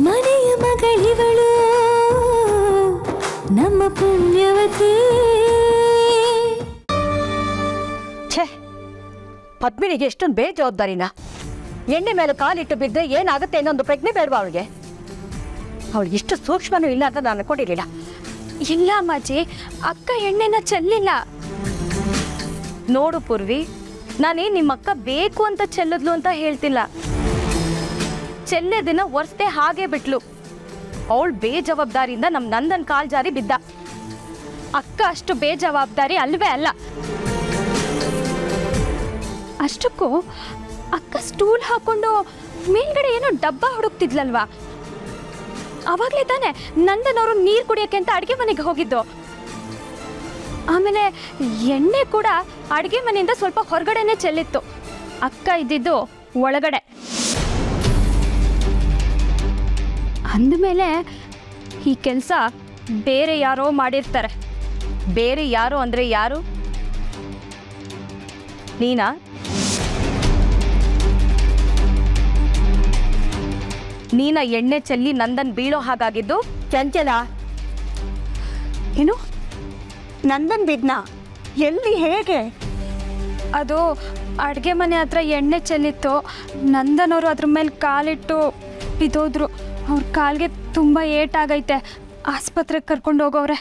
ಮನೆಯ ಮಗಳಿವಳು ನಮ್ಮ ಪುಣ್ಯವತಿ. ಛೇ, ಪದ್ಮಿನಿಗೆ ಎಷ್ಟೊಂದು ಬೇಜವಾಬ್ದಾರಿನ. ಎಣ್ಣೆ ಮೇಲೆ ಕಾಲಿಟ್ಟು ಬಿದ್ದರೆ ಏನಾಗುತ್ತೆ ಅನ್ನೊಂದು ಪ್ರಜ್ಞೆ ಬೇಡವಾ ಅವಳಿಗೆ? ಅವಳು ಇಷ್ಟು ಸೂಕ್ಷ್ಮನೂ ಇಲ್ಲ ಅಂತ ನಾನು ಅನ್ಕೊಂಡಿರಲಿಲ್ಲ. ಇಲ್ಲ ಅಮ್ಮಾಜಿ, ಅಕ್ಕ ಎಣ್ಣೆನ ಚೆಲ್ಲಿಲ್ಲ. ನೋಡು ಪೂರ್ವಿ, ನಾನೇನು ನಿಮ್ಮ ಅಕ್ಕ ಬೇಕು ಅಂತ ಚೆಲ್ಲಿದ್ಲು ಅಂತ ಹೇಳ್ತಿಲ್ಲ. ಚೆಲ್ಲೋದನ್ನ ಒರೆಸ್ದೆ ಹಾಗೆ ಬಿಟ್ಲು. ಅವಳು ಬೇಜವಾಬ್ದಾರಿಯಿಂದ ನಮ್ಮ ನಂದನ್ ಕಾಲ್ ಜಾರಿ ಬಿದ್ದ. ಅಕ್ಕ ಅಷ್ಟು ಬೇಜವಾಬ್ದಾರಿ ಅಲ್ವೇ ಅಲ್ಲ. ಅಷ್ಟಕ್ಕೂ ಅಕ್ಕ ಸ್ಟೂಲ್ ಹಾಕೊಂಡು ಮೇಲ್ಗಡೆ ಏನೋ ಡಬ್ಬ ಹುಡುಕ್ತಿದ್ಲಲ್ವಾ? ಅವಾಗಲೇ ತಾನೆ ನಂದನ್ ಅವರು ನೀರು ಕುಡಿಯೋಕ್ಕೆ ಅಂತ ಅಡುಗೆ ಮನೆಗೆ ಹೋಗಿದ್ದು. ಆಮೇಲೆ ಎಣ್ಣೆ ಕೂಡ ಅಡುಗೆ ಮನೆಯಿಂದ ಸ್ವಲ್ಪ ಹೊರಗಡೆನೆ ಚೆಲ್ಲಿತ್ತು. ಅಕ್ಕ ಇದ್ದಿದ್ದು ಒಳಗಡೆ. ಅಂದಮೇಲೆ ಈ ಕೆಲಸ ಬೇರೆ ಯಾರೋ ಮಾಡಿರ್ತಾರೆ. ಬೇರೆ ಯಾರು ಅಂದರೆ ಯಾರು? ನೀನಾ? ನೀನ ಎಣ್ಣೆ ಚೆಲ್ಲಿ ನಂದನ್ ಬೀಳೋ ಹಾಗಾಗಿದ್ದು? ಚಂಚಲ, ಏನು ನಂದನ್ ಬಿದ್ನ? ಎಲ್ಲಿ, ಹೇಗೆ? ಅದು ಅಡುಗೆ ಮನೆ ಹತ್ರ ಎಣ್ಣೆ ಚೆಲ್ಲಿತ್ತು. ನಂದನ್ ಅವರು ಅದ್ರ ಮೇಲೆ ಕಾಲಿಟ್ಟು ಬಿದ್ದೋದ್ರು. ಅವ್ರ ಕಾಲಿಗೆ ತುಂಬ ಏಟಾಗೈತೆ. ಆಸ್ಪತ್ರೆಗೆ ಕರ್ಕೊಂಡು ಹೋಗವ್ರೆ.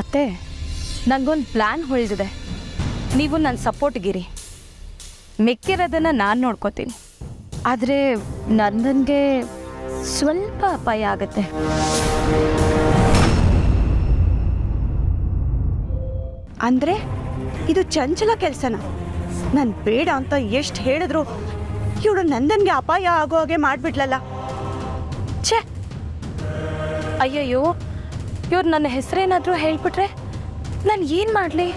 ಅತ್ತೆ, ನನಗೊಂದು ಪ್ಲ್ಯಾನ್ ಹೊಳಿದಿದೆ. ನೀವು ನನ್ನ ಸಪೋರ್ಟ್ಗಿರಿ. ಮಿಕ್ಕಿರೋದನ್ನು ನಾನು ನೋಡ್ಕೋತೀನಿ. ಆದರೆ ನಂದನ್ಗೆ ಸ್ವಲ್ಪ ಅಪಾಯ ಆಗುತ್ತೆ. ಅಂದರೆ ಇದು ಚಂಚಲ ಕೆಲಸನ? ನಾನು ಬೇಡ ಅಂತ ಎಷ್ಟು ಹೇಳಿದ್ರು ಇವಳು ನಂದನ್ಗೆ ಅಪಾಯ ಆಗೋ ಹಾಗೆ ಮಾಡಿಬಿಡ್ಲಲ್ಲ. ಛೇ, ಅಯ್ಯಯ್ಯೋ, ಇವ್ರು ನನ್ನ ಹೆಸರೇನಾದರೂ ಹೇಳ್ಬಿಟ್ರೆ ನಾನು ಏನು ಮಾಡಲಿ?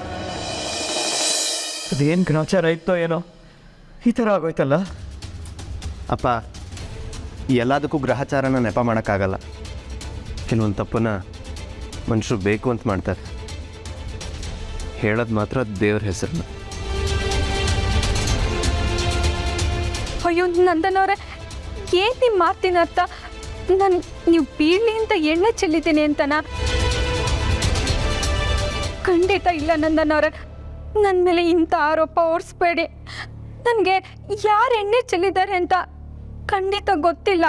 ಅದೇನು ಗ್ರಾಚಾರ ಇತ್ತೋ ಏನೋ, ಈ ಥರ ಆಗೋಯ್ತಲ್ಲ. ಅಪ್ಪ, ಎಲ್ಲದಕ್ಕೂ ಗ್ರಹಚಾರನ ನೆಪ ಮಾಡೋಕ್ಕಾಗಲ್ಲ. ಕೆಲವೊಂದು ತಪ್ಪನ್ನ ಮನುಷ್ಯರು ಬೇಕು ಅಂತ ಮಾಡ್ತಾರೆ. ಹೇಳೋದು ಮಾತ್ರ ದೇವ್ರ ಹೆಸರನ್ನ. ಅಯ್ಯೋ ನಂದನ್ ಅವರೇ, ಏನು ನಿಮ್ಮ ಮಾತಿನ ಅರ್ಥ? ನಾನು ನೀವು ಬೀಳಲಿ ಅಂತ ಎಣ್ಣೆ ಚೆಲ್ಲಿದ್ದೀನಿ ಅಂತನಾ? ಖಂಡಿತ ಇಲ್ಲ ನಂದನ್ ಅವರೇ. ನನ್ನ ಮೇಲೆ ಇಂಥ ಆರೋಪ ಹೊರಿಸ್ಬೇಡಿ. ನನಗೆ ಯಾರು ಎಣ್ಣೆ ಚೆಲ್ಲಿದ್ದಾರೆ ಅಂತ ಖಂಡಿತ ಗೊತ್ತಿಲ್ಲ.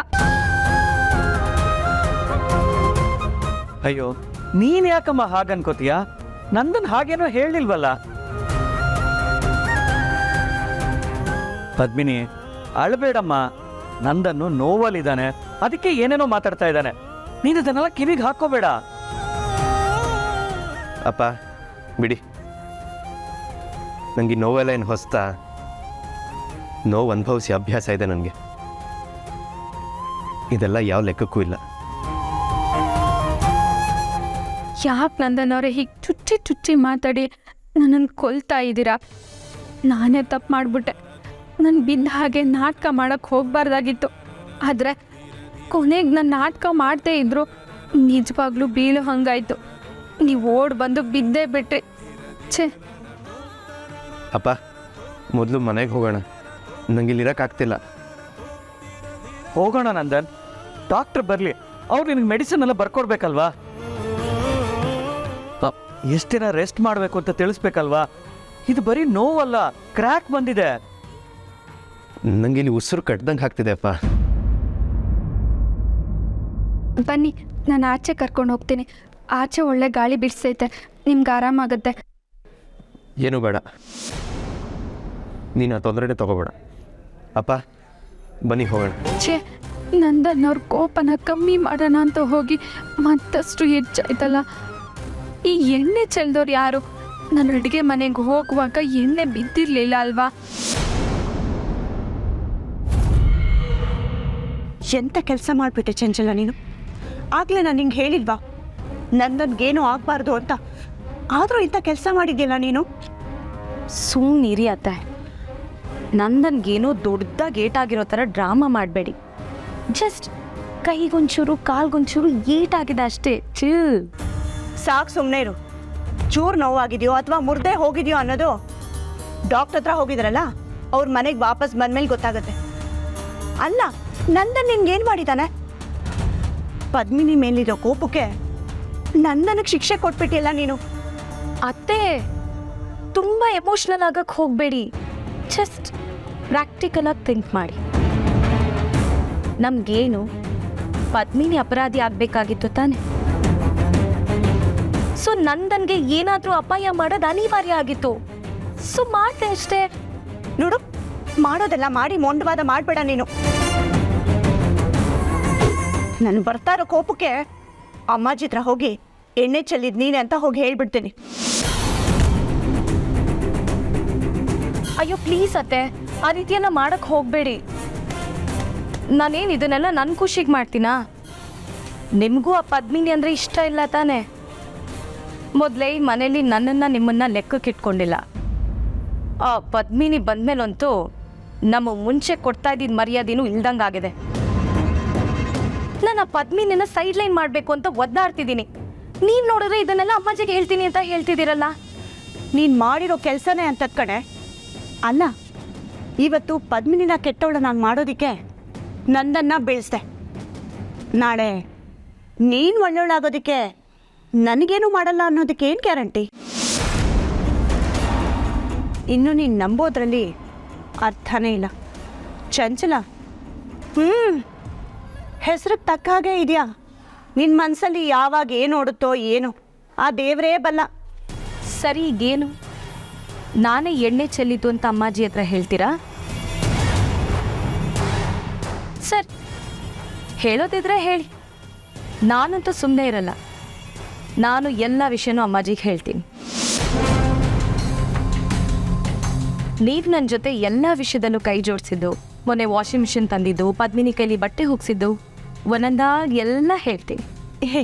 ಅಯ್ಯೋ, ನೀನು ಯಾಕಮ್ಮ ಹಾಗನ್ಕೋತೀಯ? ನಂದನ್ ಹಾಗೇನೋ ಹೇಳಿಲ್ವಲ್ಲ. ಪದ್ಮಿನಿ, ಅಳಬೇಡಮ್ಮ. ನಂದನ್ನು ನೋವಲ್ಲಿದ್ದಾನೆ, ಅದಕ್ಕೆ ಏನೇನೋ ಮಾತಾಡ್ತಾ ಇದ್ದಾನೆ. ನೀನು ಇದನ್ನೆಲ್ಲ ಕಿವಿಗೆ ಹಾಕೋಬೇಡ. ಅಪ್ಪ ಬಿಡಿ, ನನಗೆ ನೋವೆಲ್ಲ ಏನು ಹೊಸ್ತಾ? ನೋವು ಅನುಭವಿಸಿ ಅಭ್ಯಾಸ ಇದೆ ನನಗೆ. ಇದೆಲ್ಲ ಯಾವ ಲೆಕ್ಕಕ್ಕೂ ಇಲ್ಲ. ಯಾಕೆ ನಂದನ್ ಅವರೇ ಹೀಗೆ ಚುಚ್ಚಿ ಚುಚ್ಚಿ ಮಾತಾಡಿ ನನ್ನನ್ನು ಕೊಲ್ತಾ ಇದ್ದೀರಾ? ನಾನೇ ತಪ್ಪು ಮಾಡಿಬಿಟ್ಟೆ. ನಾನು ಬಿದ್ದ ಹಾಗೆ ನಾಟಕ ಮಾಡೋಕ್ಕೆ ಹೋಗಬಾರ್ದಾಗಿತ್ತು. ಆದರೆ ಕೊನೆಗೆ ನಾನು ನಾಟಕ ಮಾಡ್ತೇ ಇದ್ರು ನಿಜವಾಗ್ಲೂ ಬೀಳೋ ಹಂಗಾಯ್ತು. ನೀವು ಓಡ್ ಬಂದು ಬಿದ್ದೇ ಬಿಟ್ರಿ. ಛೇ. ಅಪ್ಪ, ಮೊದಲು ಮನೆಗೆ ಹೋಗೋಣ. ನನಗೆ ಇಲ್ಲಿರೋಕ್ಕಾಗ್ತಿಲ್ಲ. ಹೋಗೋಣ ನಂದನ್, ಡಾಕ್ಟ್ರ್ ಬರಲಿ. ಅವ್ರು ನಿನಗೆ ಮೆಡಿಸಿನ್ ಎಲ್ಲ ಬರ್ಕೊಡ್ಬೇಕಲ್ವಾ? ಎಷ್ಟು ದಿನ ರೆಸ್ಟ್ ಮಾಡಬೇಕು ಅಂತ ತಿಳಿಸ್ಬೇಕಲ್ವಾ? ಇದು ಬರೀ ನೋವಲ್ಲ, ಕ್ರ್ಯಾಕ್ ಬಂದಿದೆ. ನನಗೆ ಇಲ್ಲಿ ಉಸಿರು ಕಟ್ದಂಗೆ ಆಗ್ತಿದೆ ಅಪ್ಪ. ಬನ್ನಿ, ನಾನು ಆಚೆ ಕರ್ಕೊಂಡು ಹೋಗ್ತೀನಿ. ಆಚೆ ಒಳ್ಳೆ ಗಾಳಿ ಬಿಡಿಸೈತೆ, ನಿಮ್ಗೆ ಆರಾಮಾಗುತ್ತೆ. ಏನೂ ಬೇಡ, ನೀನು ಆ ತೊಂದರೆನೇ ತಗೋಬೇಡ. ಅಪ್ಪ ಬನ್ನಿ ಹೋಗೋಣ. ಛೇ, ನಂದನ್ ಅವ್ರ ಕೋಪನ ಕಮ್ಮಿ ಮಾಡೋಣ ಅಂತ ಹೋಗಿ ಮತ್ತಷ್ಟು ಹೆಚ್ಚಾಯ್ತಲ್ಲ. ಈ ಎಣ್ಣೆ ಚೆಲ್ದವ್ರು ಯಾರು? ನಾನು ಅಡುಗೆ ಮನೆಗೆ ಹೋಗುವಾಗ ಎಣ್ಣೆ ಬಿದ್ದಿರಲಿಲ್ಲ ಅಲ್ವಾ? ಎಂಥ ಕೆಲಸ ಮಾಡಿಬಿಟ್ಟೆ ಚಂಚಲ ನೀನು. ಆಗಲೇ ನಾನು ನಿಂಗೆ ಹೇಳಿಲ್ವಾ ನಂದನ್ಗೇನೂ ಆಗಬಾರ್ದು ಅಂತ? ಆದರೂ ಇಂಥ ಕೆಲಸ ಮಾಡಿದ್ಯಲ್ಲ ನೀನು. ಸುಮ್ಮನಿರಿ ಅತ್ತೆ. ನಂದನ್ಗೇನೋ ದೊಡ್ಡದಾಗಿ ಏಟಾಗಿರೋ ಥರ ಡ್ರಾಮಾ ಮಾಡಬೇಡಿ. ಜಸ್ಟ್ ಕೈಗೊಂಚೂರು ಕಾಲ್ಗೊಂಚೂರು ಏಟಾಗಿದೆ ಅಷ್ಟೇ. ಚಿಲ್. ಸಾಕು, ಸುಮ್ಮನೆ ಇರು. ಚೂರು ನೋವಾಗಿದೆಯೋ ಅಥವಾ ಮುರ್ದೆ ಹೋಗಿದೆಯೋ ಅನ್ನೋದು ಡಾಕ್ಟರ್ ಹತ್ರ ಹೋಗಿದ್ರಲ್ಲ ಅವ್ರ ಮನೆಗೆ ವಾಪಸ್ ಬಂದ್ಮೇಲೆ ಗೊತ್ತಾಗುತ್ತೆ. ಅಲ್ಲ, ನಂದನ್ ನಿನ್ಗೇನು ಮಾಡಿದ್ದಾನೆ? ಪದ್ಮಿನಿ ಮೇಲಿರೋ ಕೋಪಕ್ಕೆ ನಂದನಿಗೆ ಶಿಕ್ಷೆ ಕೊಟ್ಬಿಟ್ಟಿಲ್ಲ ನೀನು. ಅತ್ತೆ, ತುಂಬ ಎಮೋಷ್ನಲ್ ಆಗಕ್ಕೆ ಹೋಗಬೇಡಿ. ಜಸ್ಟ್ ಪ್ರಾಕ್ಟಿಕಲಾಗಿ ಥಿಂಕ್ ಮಾಡಿ. ನಮಗೇನು ಪದ್ಮಿನಿ ಅಪರಾಧಿ ಆಗಬೇಕಾಗಿತ್ತು ತಾನೆ. ಸೊ ನಂದನ್ಗೆ ಏನಾದರೂ ಅಪಾಯ ಮಾಡೋದು ಅನಿವಾರ್ಯ ಆಗಿತ್ತು. ಸೊ ಮಾಡಿದೆ ಅಷ್ಟೇ. ನೋಡು, ಮಾಡೋದೆಲ್ಲ ಮಾಡಿ ಮೊಂಡವಾದ ಮಾಡಬೇಡ ನೀನು. ನಾನು ಬರ್ತಾ ಇರೋ ಕೋಪಕ್ಕೆ ಅಮ್ಮಾಜಿ ಹತ್ರ ಹೋಗಿ ಎಣ್ಣೆ ಚೆಲ್ಲಿದ್ ನೀನೆ ಅಂತ ಹೋಗಿ ಹೇಳ್ಬಿಡ್ತೀನಿ. ಅಯ್ಯೋ ಪ್ಲೀಸ್ ಅತ್ತೆ, ಆ ರೀತಿಯೆಲ್ಲ ಮಾಡಕ್ಕೆ ಹೋಗಬೇಡಿ. ನಾನೇನು ಇದನ್ನೆಲ್ಲ ನನ್ನ ಖುಷಿಗೆ ಮಾಡ್ತೀನಾ? ನಿಮಗೂ ಆ ಪದ್ಮಿನಿ ಅಂದರೆ ಇಷ್ಟ ಇಲ್ಲ ತಾನೆ? ಮೊದಲೇ ಈ ಮನೇಲಿ ನನ್ನನ್ನು ನಿಮ್ಮನ್ನು ಲೆಕ್ಕಕ್ಕೆ ಇಟ್ಕೊಂಡಿಲ್ಲ. ಆ ಪದ್ಮಿನಿ ಬಂದಮೇಲಂತೂ ನಮ್ಮ ಮುಂಚೆ ಕೊಡ್ತಾ ಇದ್ದಿದ್ದ ಮರ್ಯಾದೆನೂ ಇಲ್ದಂಗಾಗಿದೆ. ನಾನು ಆ ಪದ್ಮಿನಿನ ಸೈಡ್ ಲೈನ್ ಮಾಡಬೇಕು ಅಂತ ಒದ್ದಾಡ್ತಿದ್ದೀನಿ. ನೀವು ನೋಡಿದ್ರೆ ಇದನ್ನೆಲ್ಲ ಅಮ್ಮಾಜಿಗೆ ಹೇಳ್ತೀನಿ ಅಂತ ಹೇಳ್ತಿದ್ದೀರಲ್ಲ. ನೀನು ಮಾಡಿರೋ ಕೆಲಸನೇ ಅಂತದ್ ಕಡೆ. ಅಲ್ಲ, ಇವತ್ತು ಪದ್ಮಿನಿನ ಕೆಟ್ಟವಳನ್ನಾಗಿ ಮಾಡೋದಕ್ಕೆ ನಂದನ್ನ ಬೀಳಿಸ್ದೆ. ನಾಳೆ ನೀನು ಒಳ್ಳೆಯವಳಾಗೋದಕ್ಕೆ ನನಗೇನು ಮಾಡಲ್ಲ ಅನ್ನೋದಕ್ಕೆ ಏನು ಗ್ಯಾರಂಟಿ? ಇನ್ನು ನೀನು ನಂಬೋದ್ರಲ್ಲಿ ಅರ್ಥನೇ ಇಲ್ಲ. ಚಂಚಲ, ಹೆಸ್ರಿಗೆ ತಕ್ಕ ಹಾಗೆ ಇದೆಯಾ? ನಿನ್ನ ಮನಸ್ಸಲ್ಲಿ ಯಾವಾಗ ಏನು ಓಡುತ್ತೋ ಏನೋ, ಆ ದೇವರೇ ಬಲ್ಲ. ಸರಿ, ಈಗೇನು? ನಾನೇ ಎಣ್ಣೆ ಚೆಲ್ಲಿದ್ದು ಅಂತ ಅಮ್ಮಾಜಿ ಹತ್ರ ಹೇಳ್ತೀರಾ? ಸರ್, ಹೇಳೋದಿದ್ರೆ ಹೇಳಿ, ನಾನಂತೂ ಸುಮ್ಮನೆ ಇರಲ್ಲ. ನಾನು ಎಲ್ಲ ವಿಷಯನೂ ಅಮ್ಮಾಜಿಗೆ ಹೇಳ್ತೀನಿ. ನೀವು ನನ್ನ ಜೊತೆ ಎಲ್ಲ ವಿಷಯದಲ್ಲೂ ಕೈ ಜೋಡಿಸಿದ್ದು, ಮೊನ್ನೆ ವಾಷಿಂಗ್ ಮಿಷಿನ್ ತಂದಿದ್ದು, ಪದ್ಮಿನಿ ಕೈಲಿ ಬಟ್ಟೆ ಹೋಗಿಸಿದ್ದು, ಒಂದೊಂದಾಗಿ ಎಲ್ಲ ಹೇಳ್ತೀನಿ. ಹೇ,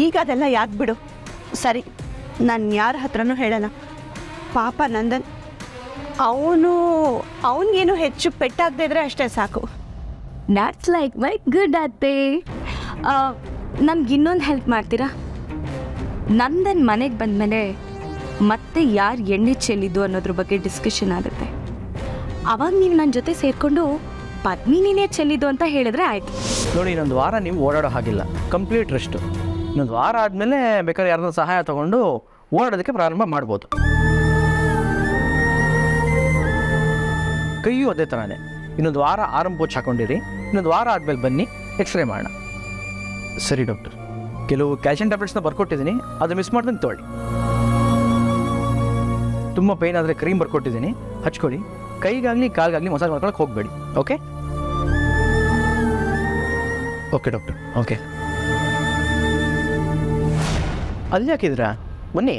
ಈಗ ಅದೆಲ್ಲ ಯಾಕೆ ಬಿಡು. ಸರಿ, ನಾನು ಯಾರ ಹತ್ರನೂ ಹೇಳಲ್ಲ. ಪಾಪ ನಂದನ್, ಅವನಿಗೇನು ಹೆಚ್ಚು ಪೆಟ್ಟಾಗದೇ ಇದ್ರೆ ಅಷ್ಟೇ ಸಾಕು. ದ್ಯಾಟ್ಸ್ ಲೈಕ್ ಮೈ ಗುಡ್ ಅತ್ತೆ. ನಮ್ಗೆ ಇನ್ನೊಂದು ಹೆಲ್ಪ್ ಮಾಡ್ತೀರಾ? ನಂದನ್ ಮನೆಗೆ ಬಂದಮೇಲೆ ಮತ್ತೆ ಯಾರು ಎಣ್ಣೆ ಚೆಲ್ಲಿದ್ದು ಅನ್ನೋದ್ರ ಬಗ್ಗೆ ಡಿಸ್ಕಷನ್ ಆಗುತ್ತೆ. ಅವಾಗ ನೀವು ನನ್ನ ಜೊತೆ ಸೇರಿಕೊಂಡು ಪದ್ಮಿನಿನೇ ಚೆಲ್ಲಿದ್ದು ಅಂತ ಹೇಳಿದ್ರೆ ಆಯಿತು. ನೋಡಿ, ಇನ್ನೊಂದು ವಾರ ನೀವು ಓಡಾಡೋ ಹಾಗಿಲ್ಲ, ಕಂಪ್ಲೀಟ್ ರೆಸ್ಟು. ಇನ್ನೊಂದು ವಾರ ಆದಮೇಲೆ ಬೇಕಾದ್ರೆ ಯಾರನ್ನ ಸಹಾಯ ತೊಗೊಂಡು ಓಡಾಡೋದಕ್ಕೆ ಪ್ರಾರಂಭ ಮಾಡ್ಬೋದು. ಕೈಯೂ ಅದೇ ಥರನೇ. ಇನ್ನೊಂದು ವಾರ ಆರಾಮ್ ಪೋಚ್ ಹಾಕೊಂಡಿರಿ. ಇನ್ನೊಂದು ವಾರ ಆದಮೇಲೆ ಬನ್ನಿ, ಎಕ್ಸ್ರೇ ಮಾಡೋಣ. ಸರಿ ಡಾಕ್ಟರ್, ಕೆಲವು ಕ್ಯಾಲ್ಸಿಯಂ ಟ್ಯಾಬ್ಲೆಟ್ಸ್ನ ಬರ್ಕೊಟ್ಟಿದ್ದೀನಿ, ಅದು ಮಿಸ್ ಮಾಡ್ದಂಗೆ ತೊಗೊಳ್ಳಿ. ತುಂಬ ಪೇಯ್ನ್ ಆದರೆ ಕ್ರೀಮ್ ಬರ್ಕೊಟ್ಟಿದ್ದೀನಿ, ಹಚ್ಕೊಳ್ಳಿ. ಕೈಗಾಗಲಿ ಕಾಲ್ಗಾಗಲಿ ಮಸಾಜ್ ಮಾಡ್ಕೊಳಕ್ಕೆ ಹೋಗಬೇಡಿ. Okay okay doctor. ಓಕೆ, ಅಲ್ಲಿ ಯಾಕಿದ್ರಾ? ಬನ್ನಿ.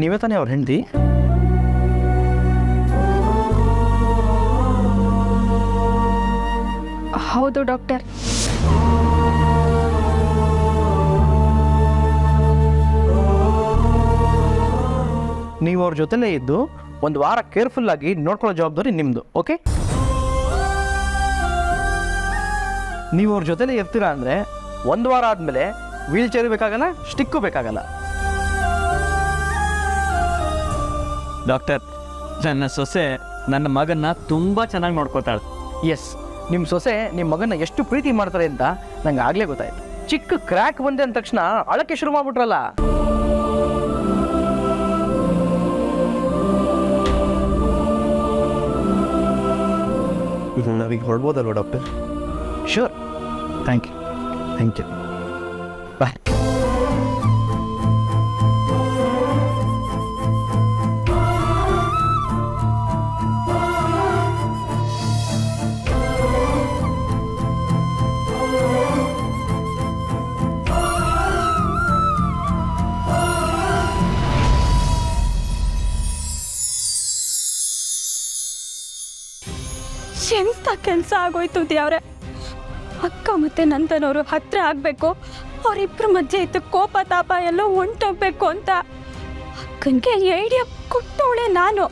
ನೀವೇ ತಾನೇ ಅವ್ರ ಹೆಂಡತಿ? ಹೌದು ಡಾಕ್ಟರ್. ನೀವು ಅವ್ರ ಜೊತೆಲೇ ಇದ್ದು ಒಂದು ವಾರ ಕೇರ್ಫುಲ್ಲಾಗಿ ನೋಡ್ಕೊಳ್ಳೋ ಜವಾಬ್ದಾರಿ ನಿಮ್ಮದು. ಓಕೆ, ನೀವು ಅವ್ರ ಜೊತೆಲೇ ಇರ್ತೀರಾ ಅಂದರೆ ಒಂದು ವಾರ ಆದಮೇಲೆ ವೀಲ್ ಚೇರ್ ಬೇಕಾಗಲ್ಲ, ಸ್ಟಿಕ್ಕು ಬೇಕಾಗಲ್ಲ. ಡಾಕ್ಟರ್, ನನ್ನ ಸೊಸೆ ನನ್ನ ಮಗನ್ನ ತುಂಬ ಚೆನ್ನಾಗಿ ನೋಡ್ಕೋತಾಳೆ. ಎಸ್, ನಿಮ್ಮ ಸೊಸೆ ನಿಮ್ಮ ಮಗನ ಎಷ್ಟು ಪ್ರೀತಿ ಮಾಡ್ತಾರೆ ಅಂತ ನಂಗೆ ಆಗಲೇ ಗೊತ್ತಾಯ್ತು. ಚಿಕ್ಕ ಕ್ರ್ಯಾಕ್ ಬಂದೆ ಅಂದ ತಕ್ಷಣ ಅಳಕ್ಕೆ ಶುರು ಮಾಡ್ಬಿಟ್ರಲ್ಲ. ನಾವೀಗ ಹೊರಡ್ಬೋದಲ್ವ doctor? Sure. Thank you. Thank you. Bye. ಎಂಥ ಕೆಲಸ ಆಗೋಯ್ತು ದೇವ್ರೆ. ಅಕ್ಕ ಮತ್ತು ನಂದನವರು ಹತ್ರ ಆಗಬೇಕು, ಅವರಿಬ್ಬರ ಮಧ್ಯೆ ಇತ್ತು ಕೋಪ ತಾಪ ಎಲ್ಲ ಹೊಂಟೋಗ್ಬೇಕು ಅಂತ ಅಕ್ಕನಿಗೆ ಐಡಿಯಾ ಕೊಟ್ಟವಳೆ ನಾನು.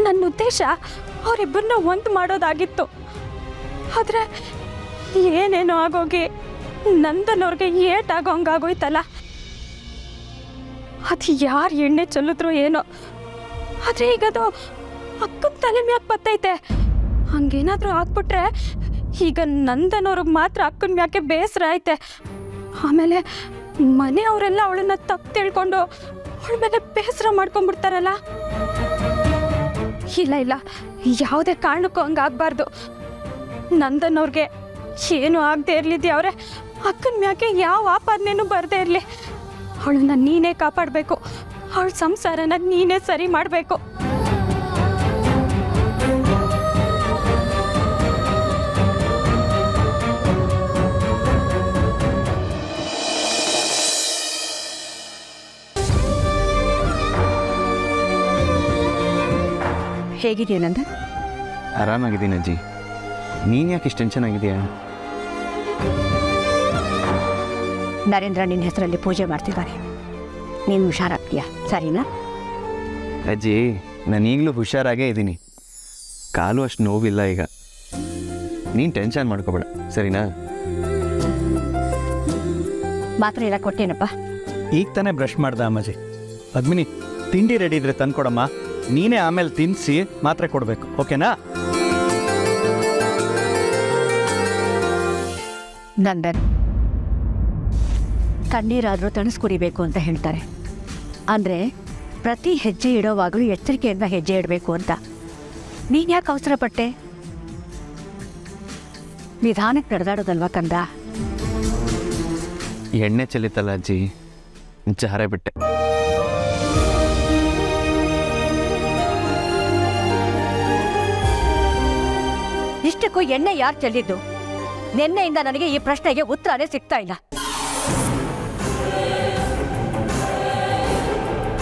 ನನ್ನ ಉದ್ದೇಶ ಅವರಿಬ್ಬರನ್ನ ಒಂದು ಮಾಡೋದಾಗಿತ್ತು. ಆದರೆ ಏನೇನೋ ಆಗೋಗಿ ನಂದನವ್ರಿಗೆ ಏಟಾಗೋಂಗಾಗೋಯ್ತಲ್ಲ. ಅದು ಯಾರು ಎಣ್ಣೆ ಚೆಲ್ಲಿದ್ರೋ ಏನೋ, ಆದರೆ ಈಗ ಅದು ಅಕ್ಕನ ತಲೆ ಮ್ಯಾಕೆ ಬತ್ತೈತೆ. ಹಂಗೇನಾದರೂ ಆಗ್ಬಿಟ್ರೆ ಈಗ ನಂದನವ್ರಿಗೆ ಮಾತ್ರ ಅಕ್ಕನ ಮ್ಯಾಕೆ ಬೇಸರ ಐತೆ. ಆಮೇಲೆ ಮನೆಯವರೆಲ್ಲ ಅವಳನ್ನ ತಪ್ಪು ತಿಳ್ಕೊಂಡು ಅವಳ ಮೇಲೆ ಬೇಸರ ಮಾಡ್ಕೊಂಡ್ಬಿಡ್ತಾರಲ್ಲ. ಇಲ್ಲ ಇಲ್ಲ, ಯಾವುದೇ ಕಾರಣಕ್ಕೂ ಹಂಗಾಗಬಾರ್ದು. ನಂದನವ್ರಿಗೆ ಏನು ಆಗದೆ ಇರಲಿದ್ದೆ ಅವರೇ ಅಕ್ಕನ ಮ್ಯಾಕೆ ಯಾವ ಆಪಾದನೆನೂ ಬರದೇ ಇರಲಿ. ಅವಳನ್ನ ನೀನೇ ಕಾಪಾಡಬೇಕು, ಅವಳ ಸಂಸಾರನ ನೀನೇ ಸರಿ ಮಾಡಬೇಕು. ಹೇಗಿದೆಯಾ ನಂದ? ಆರಾಮಾಗಿದ್ದೀನಿ ಅಜ್ಜಿ. ನೀನು ಯಾಕೆ ಇಷ್ಟು ಟೆನ್ಷನ್ ಆಗಿದೆಯಾ? ನರೇಂದ್ರ ನಿನ್ನ ಹೆಸರಲ್ಲಿ ಪೂಜೆ ಮಾಡ್ತಿದ್ದಾನೆ, ನೀನು ಹುಷಾರಾಗ್ತೀಯಾ, ಸರಿನಾ? ಅಜ್ಜಿ, ನಾನು ಈಗಲೂ ಹುಷಾರಾಗೇ ಇದ್ದೀನಿ. ಕಾಲು ಅಷ್ಟು ನೋವಿಲ್ಲ ಈಗ. ನೀನು ಟೆನ್ಷನ್ ಮಾಡ್ಕೋಬೇಡ, ಸರಿನಾ? ಮಾತ್ರೆ ಎಲ್ಲ ಕೊಟ್ಟೇನಪ್ಪ? ಈಗ ತಾನೇ ಬ್ರಷ್ ಮಾಡ್ದೆ ಅಮ್ಮಾಜಿ. ಪದ್ಮಿನಿ, ತಿಂಡಿ ರೆಡಿ ಇದ್ರೆ ತಂದ್ಕೊಡಮ್ಮ. ನೀನೇ ಆಮೇಲೆ ತಿನ್ನಿಸಿ ಮಾತ್ರೆ ಕೊಡಬೇಕು, ಓಕೆನಾ? ನಂದನ್, ತಣ್ಣೀರಾದರೂ ತಣಿಸ್ಕುಡಿಬೇಕು ಅಂತ ಹೇಳ್ತಾರೆ. ಅಂದರೆ ಪ್ರತಿ ಹೆಜ್ಜೆ ಇಡೋವಾಗಲೂ ಎಚ್ಚರಿಕೆಯಿಂದ ಹೆಜ್ಜೆ ಇಡಬೇಕು ಅಂತ. ನೀನು ಯಾಕೆ ಅವಸರಪಟ್ಟೆ? ನಿಧಾನಕ್ಕೆ ನಡೆದಾಡೋದಲ್ವಾ ಕಂದ? ಎಣ್ಣೆ ಚೆಲ್ಲಿತ್ತಲ್ಲ ಅಜ್ಜಿ, ಜಾರೇ ಬಿಟ್ಟೆ. ಇಷ್ಟಕ್ಕೂ ಎಣ್ಣೆ ಯಾರು ಚೆಲ್ಲಿದ್ದು? ನಿನ್ನೆಯಿಂದ ನನಗೆ ಈ ಪ್ರಶ್ನೆಗೆ ಉತ್ತರನೇ ಸಿಗ್ತಾ ಇಲ್ಲ.